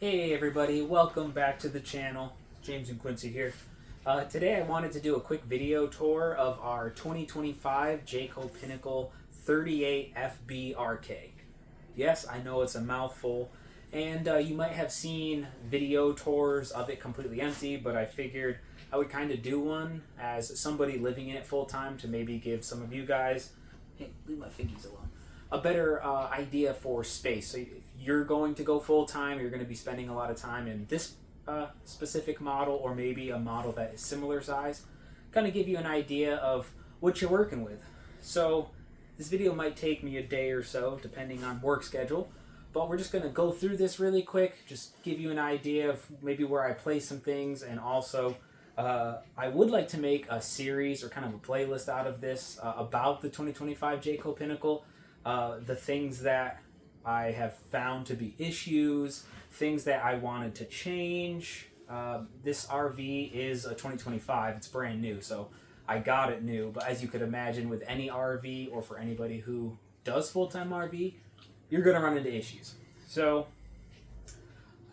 Hey everybody, welcome back to the channel. James and Quincy here. Today I wanted to do a quick video tour of our 2025 Jayco Pinnacle 38FBRK. Yes, I know it's a mouthful, and you might have seen video tours of it completely empty, but I figured I would kind of do one as somebody living in it full time to maybe give some of you guys, hey, leave my figgies alone, a better idea for space. So if you're going to go full time, you're going to be spending a lot of time in this specific model or maybe a model that is similar size, kind of give you an idea of what you're working with. So this video might take me a day or so depending on work schedule, but we're just going to go through this really quick, just give you an idea of maybe where I place some things, and also I would like to make a series or kind of a playlist out of this about the 2025 Jayco Pinnacle, the things that I have found to be issues, things that I wanted to change. This RV is a 2025, it's brand new, so I got it new, but as you could imagine with any RV or for anybody who does full-time RV, you're going to run into issues. So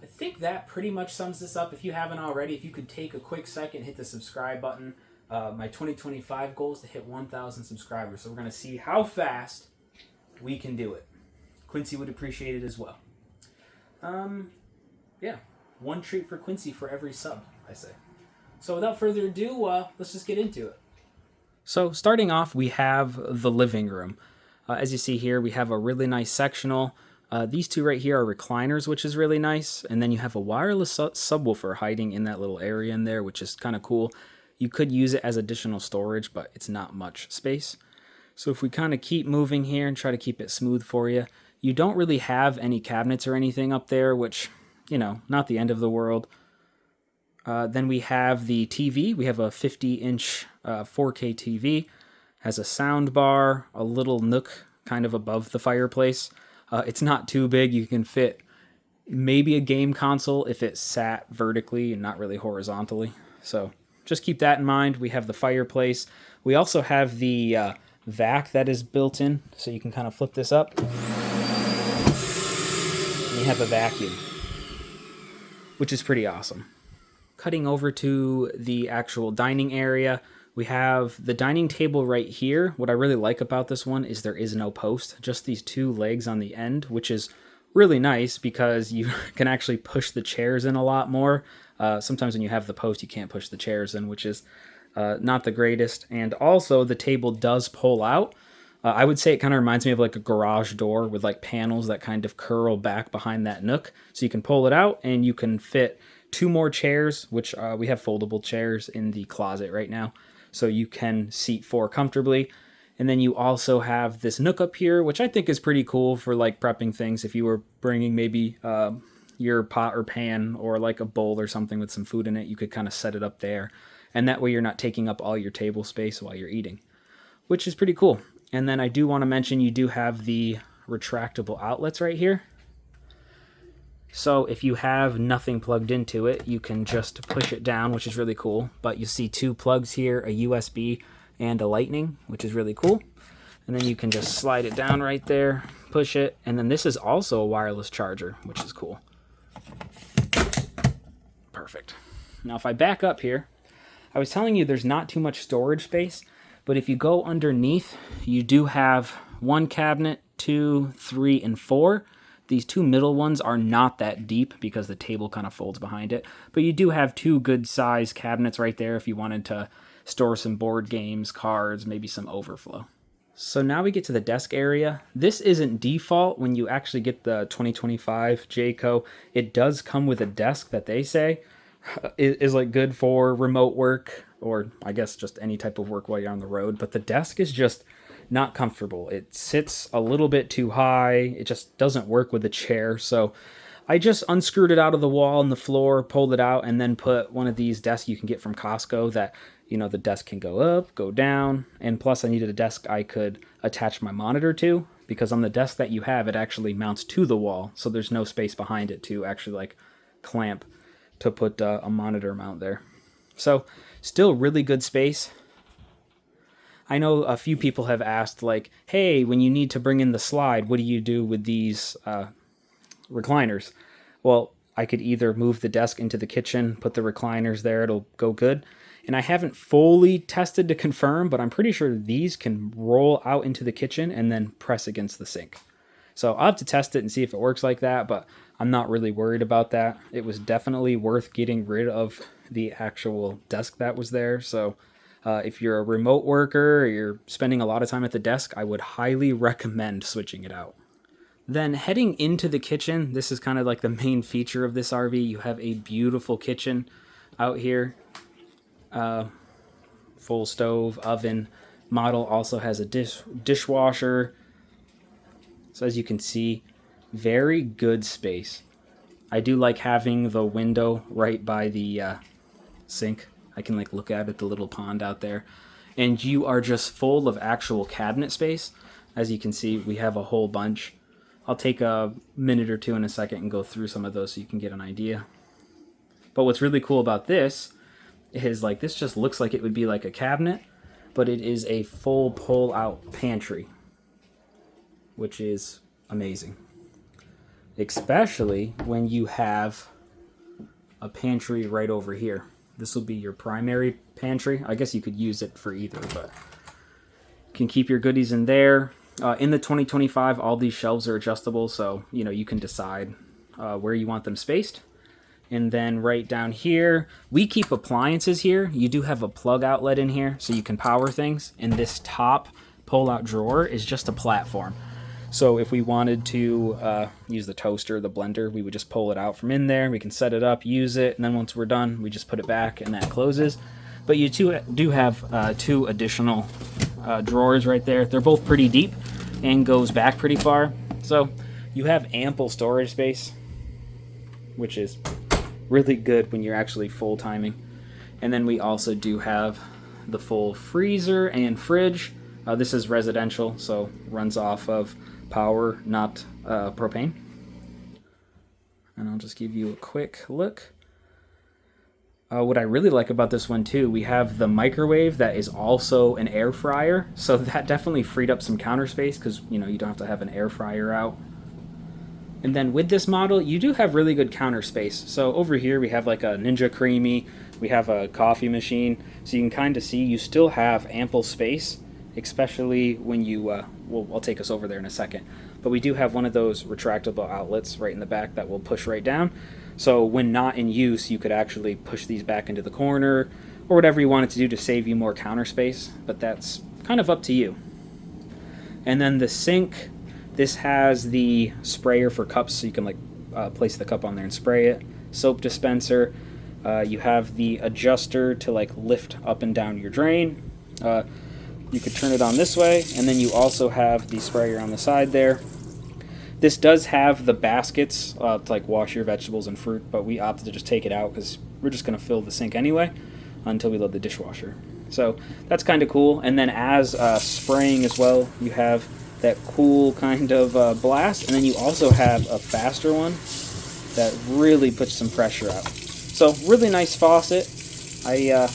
I think that pretty much sums this up. If you haven't already, if you could take a quick second, hit the subscribe button. My 2025 goal is to hit 1,000 subscribers, so we're going to see how fast we can do it. Quincy would appreciate it as well. Yeah, one treat for Quincy for every sub, I say. So without further ado, let's just get into it. So starting off, we have the living room. As you see here, we have a really nice sectional. These two right here are recliners, which is really nice. And then you have a wireless subwoofer hiding in that little area in there, which is kind of cool. You could use it as additional storage, but it's not much space. So if we kind of keep moving here and try to keep it smooth for you, you don't really have any cabinets or anything up there, which, you know, not the end of the world. Then we have the TV. We have a 50-inch 4K TV. Has a sound bar, a little nook kind of above the fireplace. It's not too big. You can fit maybe a game console if it sat vertically and not really horizontally. So just keep that in mind. We have the fireplace. We also have the vac that is built in, so you can kind of flip this up. And you have a vacuum, which is pretty awesome. Cutting over to the actual dining area, we have the dining table right here. What I really like about this one is there is no post, just these two legs on the end, which is really nice because you can actually push the chairs in a lot more. Sometimes when you have the post, you can't push the chairs in, which is not the greatest. And also the table does pull out. I would say it kind of reminds me of like a garage door with like panels that kind of curl back behind that nook. So you can pull it out and you can fit two more chairs, which we have foldable chairs in the closet right now. So you can seat four comfortably. And then you also have this nook up here, which I think is pretty cool for like prepping things. If you were bringing maybe your pot or pan or like a bowl or something with some food in it, you could kind of set it up there. And that way you're not taking up all your table space while you're eating, which is pretty cool. And then I do want to mention you do have the retractable outlets right here. So if you have nothing plugged into it, you can just push it down, which is really cool. But you see two plugs here, a USB and a lightning, which is really cool. And then you can just slide it down right there, push it. And then this is also a wireless charger, which is cool. Perfect. Now if I back up here, I was telling you there's not too much storage space, but if you go underneath, you do have one cabinet, 2, 3, and 4. These two middle ones are not that deep because the table kind of folds behind it, but you do have two good size cabinets right there if you wanted to store some board games, cards, maybe some overflow. So now we get to the desk area. This isn't default when you actually get the 2025 Jayco. It does come with a desk that they say is like good for remote work, or I guess just any type of work while you're on the road, but the desk is just not comfortable. It sits a little bit too high. It just doesn't work with the chair. So I just unscrewed it out of the wall and the floor, pulled it out, and then put one of these desks you can get from Costco that, you know, the desk can go up, go down. And plus I needed a desk I could attach my monitor to, because on the desk that you have, it actually mounts to the wall. So there's no space behind it to actually like clamp to put a monitor mount there. So still really good space. I know a few people have asked like, hey, when you need to bring in the slide, what do you do with these recliners? Well, I could either move the desk into the kitchen, put the recliners there, it'll go good. And I haven't fully tested to confirm, but I'm pretty sure these can roll out into the kitchen and then press against the sink. So I'll have to test it and see if it works like that, but I'm not really worried about that. It was definitely worth getting rid of the actual desk that was there. So if you're a remote worker or you're spending a lot of time at the desk, I would highly recommend switching it out. Then heading into the kitchen, this is kind of like the main feature of this RV. You have a beautiful kitchen out here. Full stove, oven. Model also has a dishwasher. So as you can see, very good space. I do like having the window right by the sink. I can like look at it, the little pond out there. And you are just full of actual cabinet space. As you can see, we have a whole bunch. I'll take a minute or two in a second and go through some of those so you can get an idea. But what's really cool about this is like this just looks like it would be like a cabinet, but it is a full pull-out pantry, which is amazing. Especially when you have a pantry right over here. This will be your primary pantry. I guess you could use it for either, but you can keep your goodies in there. In the 2025, all these shelves are adjustable, so you can decide where you want them spaced. And then right down here, we keep appliances here. You do have a plug outlet in here, so you can power things. And this top pull-out drawer is just a platform. So if we wanted to use the toaster, the blender, we would just pull it out from in there. We can set it up, use it, and then once we're done, we just put it back, and that closes. But you do have two additional drawers right there. They're both pretty deep and goes back pretty far. So you have ample storage space, which is really good when you're actually full timing. And then we also do have the full freezer and fridge. This is residential, so runs off of power, not propane. And I'll just give you a quick look. What I really like about this one too, we have the microwave that is also an air fryer. So that definitely freed up some counter space because you don't have to have an air fryer out. And then with this model, you do have really good counter space. So over here we have like a Ninja Creamy, we have a coffee machine. So you can kind of see you still have ample space, especially when you, I'll take us over there in a second. But we do have one of those retractable outlets right in the back that will push right down. So when not in use, you could actually push these back into the corner or whatever you wanted to do to save you more counter space, but that's kind of up to you. And then the sink, this has the sprayer for cups, so you can place the cup on there and spray it. Soap dispenser. You have the adjuster to lift up and down your drain. You could turn it on this way, and then you also have the sprayer on the side there. This does have the baskets to wash your vegetables and fruit, but we opted to just take it out because we're just going to fill the sink anyway until we load the dishwasher. So that's kind of cool. And then as spraying as well, you have that cool kind of blast, and then you also have a faster one that really puts some pressure out. So really nice faucet. I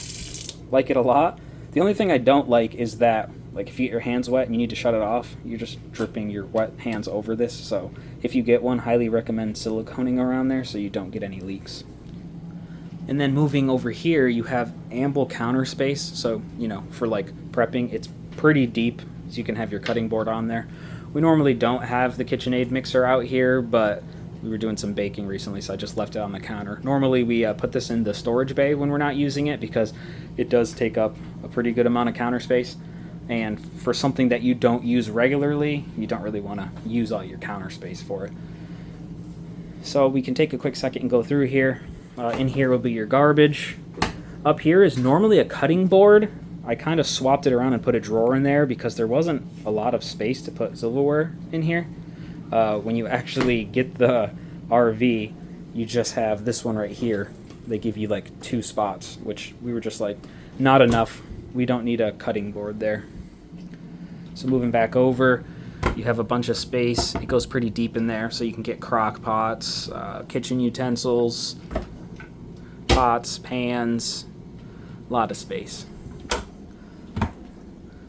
like it a lot. The only thing I don't like is that if you get your hands wet and you need to shut it off, you're just dripping your wet hands over this. So if you get one, highly recommend siliconing around there so you don't get any leaks. And then moving over here, you have ample counter space. So, for prepping, it's pretty deep, so you can have your cutting board on there. We normally don't have the KitchenAid mixer out here, but we were doing some baking recently, so I just left it on the counter. Normally we put this in the storage bay when we're not using it because it does take up a pretty good amount of counter space. And for something that you don't use regularly, you don't really want to use all your counter space for it. So we can take a quick second and go through here. In here will be your garbage. Up here is normally a cutting board. I kind of swapped it around and put a drawer in there because there wasn't a lot of space to put silverware in here. When you actually get the RV, you just have this one right here. They give you 2 spots, which we were just not enough. We don't need a cutting board there. So moving back over, you have a bunch of space. It goes pretty deep in there, so you can get crock pots, kitchen utensils, pots, pans, a lot of space.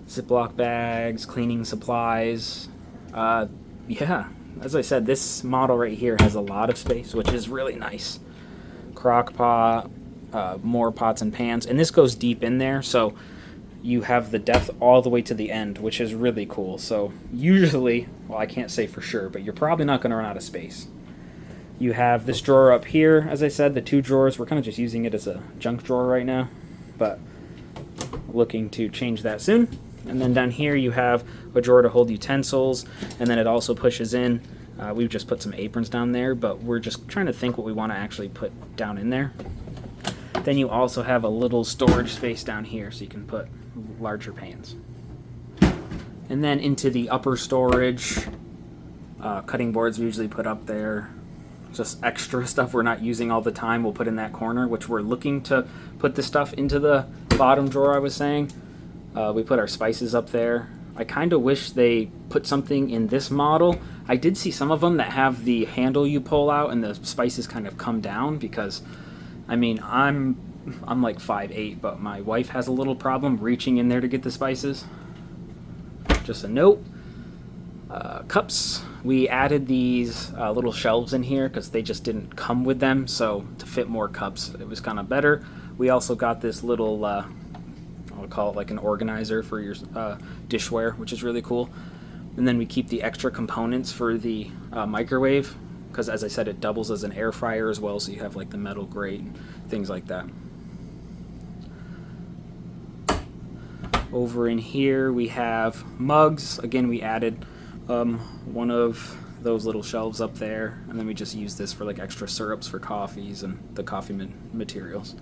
Ziploc bags, cleaning supplies. Yeah, as I said, this model right here has a lot of space, which is really nice. Crock pot, more pots and pans, and this goes deep in there, so you have the depth all the way to the end, which is really cool. So usually, well, I can't say for sure, but you're probably not going to run out of space. You have this drawer up here. As I said, the 2 drawers, we're kind of just using it as a junk drawer right now, but looking to change that soon. And then down here you have a drawer to hold utensils, and then it also pushes in. We've just put some aprons down there, but we're just trying to think what we want to actually put down in there. Then you also have a little storage space down here, so you can put larger pans. And then into the upper storage, cutting boards we usually put up there. Just extra stuff we're not using all the time we'll put in that corner, which we're looking to put the stuff into the bottom drawer I was saying. We put our spices up there. I kind of wish they put something in this model. I did see some of them that have the handle you pull out and the spices kind of come down, because I mean, I'm like 5'8", but my wife has a little problem reaching in there to get the spices. Just a note. Cups. We added these little shelves in here because they just didn't come with them, so to fit more cups, it was kind of better. We also got this little, I'll call it like an organizer for your dishware, which is really cool. And then we keep the extra components for the microwave, because as I said, it doubles as an air fryer as well, so you have like the metal grate and things like that. Over in here we have mugs. Again, we added one of those little shelves up there, and then we just use this for like extra syrups for coffees and the coffee materials.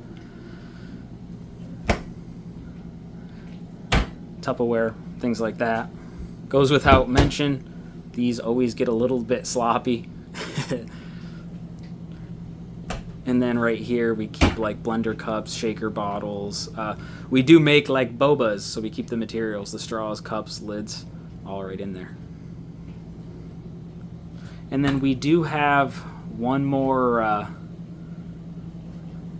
Tupperware, things like that. Goes without mention, these always get a little bit sloppy. And then right here we keep like blender cups, shaker bottles. We do make like bobas, so we keep the materials, the straws, cups, lids, all right in there. And then we do have one more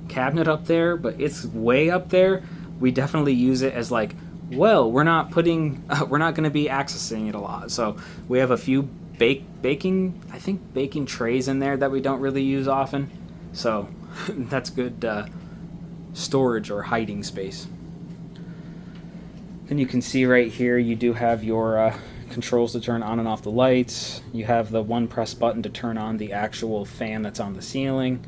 cabinet up there, but it's way up there. We definitely use it as like, well, we're not going to be accessing it a lot. So we have a few baking trays in there that we don't really use often. So that's good storage or hiding space. And you can see right here, you do have your controls to turn on and off the lights. You have the one press button to turn on the actual fan that's on the ceiling.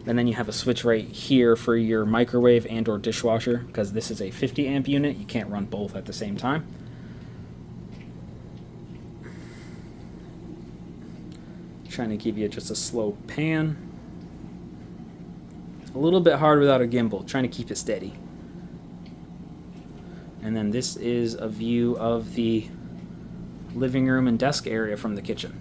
And then you have a switch right here for your microwave and or dishwasher, because this is a 50 amp unit. You can't run both at the same time. Trying to give you just a slow pan. A little bit hard without a gimbal, trying to keep it steady. And then this is a view of the living room and desk area from the kitchen.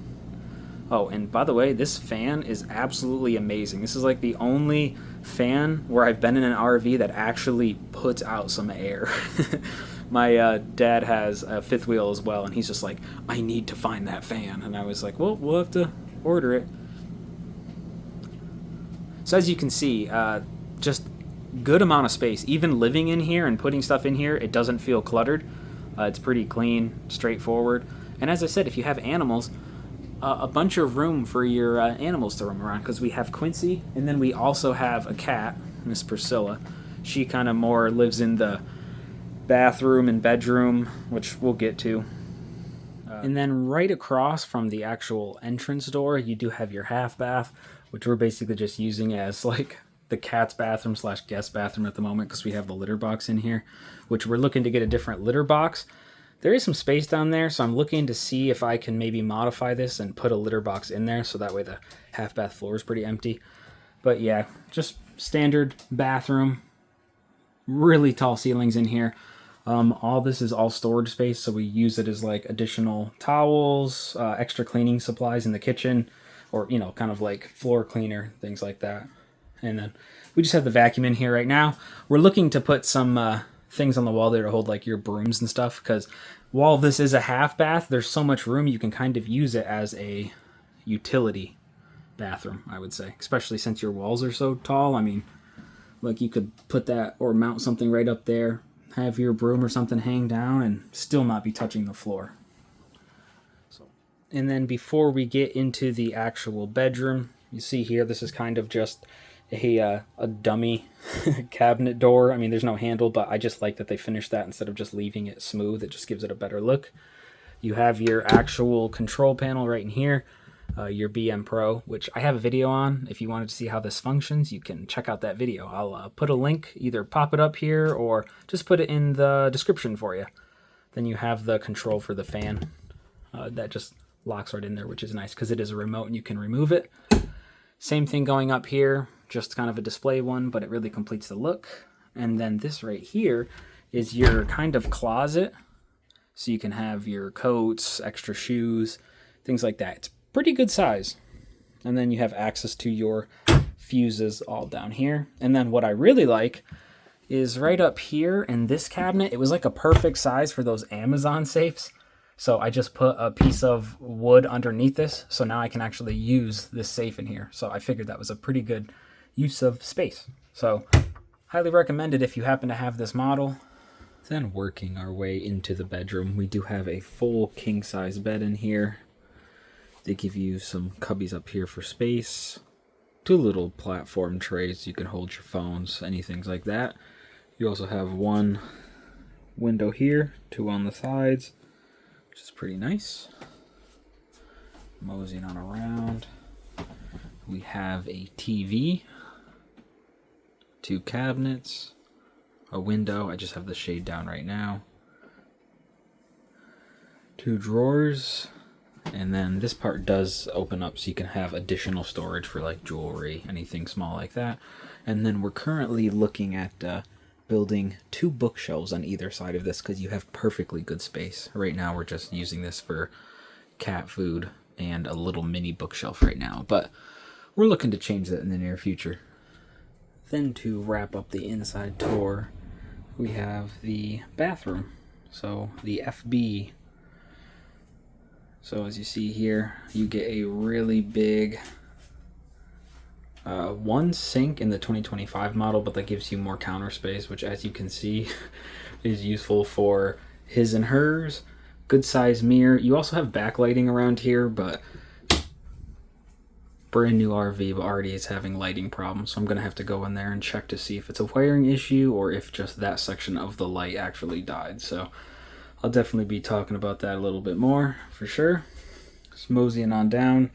Oh, and by the way, this fan is absolutely amazing. This is like the only fan where I've been in an RV that actually puts out some air. My dad has a fifth wheel as well, and he's just like, I need to find that fan. And I was like, well, we'll have to order it. So as you can see, just good amount of space. Even living in here and putting stuff in here, it doesn't feel cluttered. It's pretty clean, straightforward. And as I said, if you have animals, a bunch of room for your animals to roam around, because we have Quincy, and then we also have a cat, Miss Priscilla. She kind of more lives in the bathroom and bedroom, which we'll get to. And then right across from the actual entrance door, you do have your half bath, which we're basically just using as like the cat's bathroom / guest bathroom at the moment, because we have the litter box in here, which we're looking to get a different litter box. There is some space down there, so I'm looking to see if I can maybe modify this and put a litter box in there, so that way the half bath floor is pretty empty. But yeah, just standard bathroom. Really tall ceilings in here. All this is all storage space, so we use it as like additional towels, extra cleaning supplies in the kitchen, or kind of like floor cleaner, things like that. And then we just have the vacuum in here right now. We're looking to put some things on the wall there to hold like your brooms and stuff, because while this is a half bath, there's so much room you can kind of use it as a utility bathroom, I would say, especially since your walls are so tall. I mean, like you could put that or mount something right up there, have your broom or something hang down, and still not be touching the floor. So And then before we get into the actual bedroom, you see here, this is kind of just a dummy cabinet door. I mean, there's no handle, but I just like that they finished that instead of just leaving it smooth. It just gives it a better look. You have your actual control panel right in here, your BM Pro, which I have a video on. If you wanted to see how this functions, you can check out that video. I'll put a link, either pop it up here or just put it in the description for you. Then you have the control for the fan. That just locks right in there, which is nice because it is a remote and you can remove it. Same thing going up here, just kind of a display one, but it really completes the look. And then this right here is your kind of closet. So you can have your coats, extra shoes, things like that. It's pretty good size. And then you have access to your fuses all down here. And then what I really like is right up here in this cabinet, it was like a perfect size for those Amazon safes. So I just put a piece of wood underneath this, so now I can actually use this safe in here. So I figured that was a pretty good use of space. So highly recommend it if you happen to have this model. Then working our way into the bedroom, we do have a full king-size bed in here. They give you some cubbies up here for space. 2 little platform trays you can hold your phones, anything like that. You also have 1 window here, 2 on the sides, which is pretty nice. Moseying on around. We have a TV, 2 cabinets, a window. I just have the shade down right now. 2 drawers. And then this part does open up so you can have additional storage for like jewelry, anything small like that. And then we're currently looking at building 2 bookshelves on either side of this because you have perfectly good space. Right now we're just using this for cat food and a little mini bookshelf right now, but we're looking to change that in the near future. Then to wrap up the inside tour, we have the bathroom. So the FB. So as you see here, you get a really big 1 sink in the 2025 model, but that gives you more counter space, which as you can see is useful for his and hers. Good size mirror. You also have backlighting around here, but brand new RV, but already is having lighting problems. So I'm going to have to go in there and check to see if it's a wiring issue or if just that section of the light actually died. So I'll definitely be talking about that a little bit more for sure. Just moseying on down.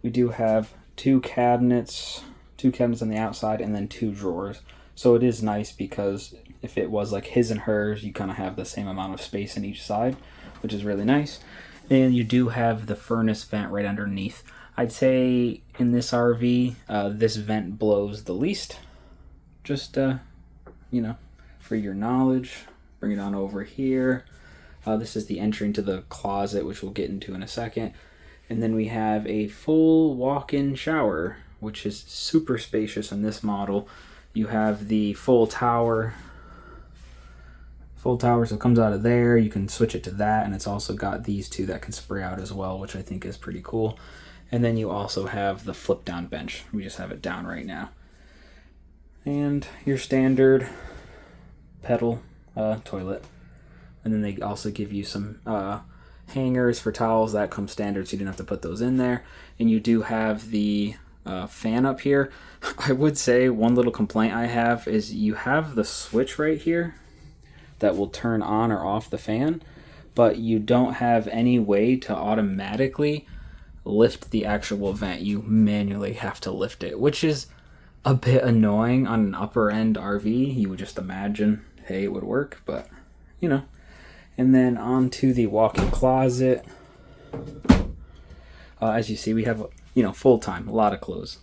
We do have 2 cabinets on the outside and then 2 drawers. So it is nice because if it was like his and hers, you kind of have the same amount of space in each side, which is really nice. And you do have the furnace vent right underneath. I'd say in this RV, this vent blows the least. Just, you know, for your knowledge, bring it on over here. This is the entry into the closet, which we'll get into in a second. And then we have a full walk-in shower, which is super spacious in this model. You have the full tower. So it comes out of there. You can switch it to that, and it's also got these 2 that can spray out as well, which I think is pretty cool. And then you also have the flip-down bench. We just have it down right now. And your standard pedal toilet. And then they also give you some hangers for towels. That comes standard, so you didn't have to put those in there. And you do have the fan up here. I would say one little complaint I have is you have the switch right here that will turn on or off the fan, but you don't have any way to automatically lift the actual vent. You manually have to lift it, which is a bit annoying on an upper end RV. You would just imagine, hey, it would work, but you know. And then on to the walk-in closet. As you see, we have, you know, full time, a lot of clothes,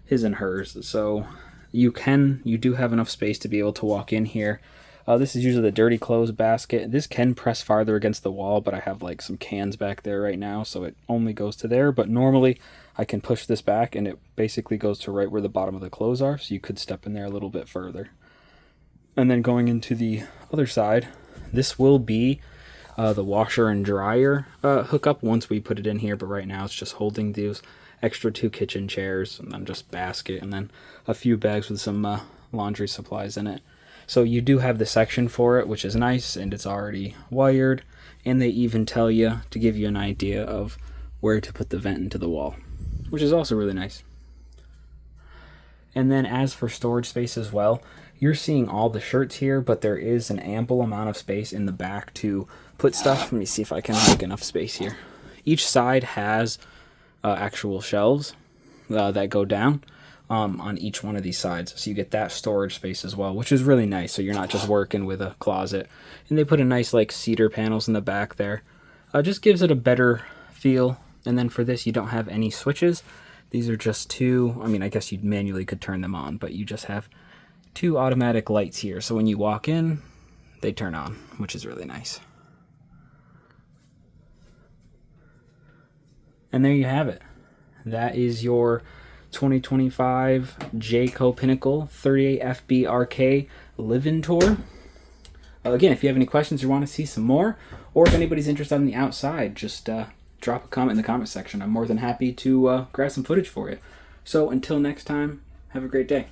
his and hers. So you do have enough space to be able to walk in here. This is usually the dirty clothes basket. This can press farther against the wall, but I have like some cans back there right now, so it only goes to there. But normally I can push this back and it basically goes to right where the bottom of the clothes are, so you could step in there a little bit further. And then going into the other side, this will be the washer and dryer hookup once we put it in here, but right now it's just holding these extra 2 kitchen chairs and then just basket and then a few bags with some laundry supplies in it. So you do have the section for it, which is nice, and it's already wired, and they even tell you to give you an idea of where to put the vent into the wall, which is also really nice. And then as for storage space as well, you're seeing all the shirts here, but there is an ample amount of space in the back to put stuff. Let me see if I can make enough space here. Each side has actual shelves that go down on each one of these sides. So you get that storage space as well, which is really nice. So you're not just working with a closet. And they put a nice like cedar panels in the back there. Just gives it a better feel. And then for this, you don't have any switches. These are just two, I mean, I guess you manually could turn them on, but you just have two automatic lights here. So when you walk in, they turn on, which is really nice. And there you have it. That is your 2025 Jayco Pinnacle 38FBRK live-in tour. Again, if you have any questions or want to see some more, or if anybody's interested on the outside, just drop a comment in the comment section. I'm more than happy to grab some footage for you. So until next time, have a great day.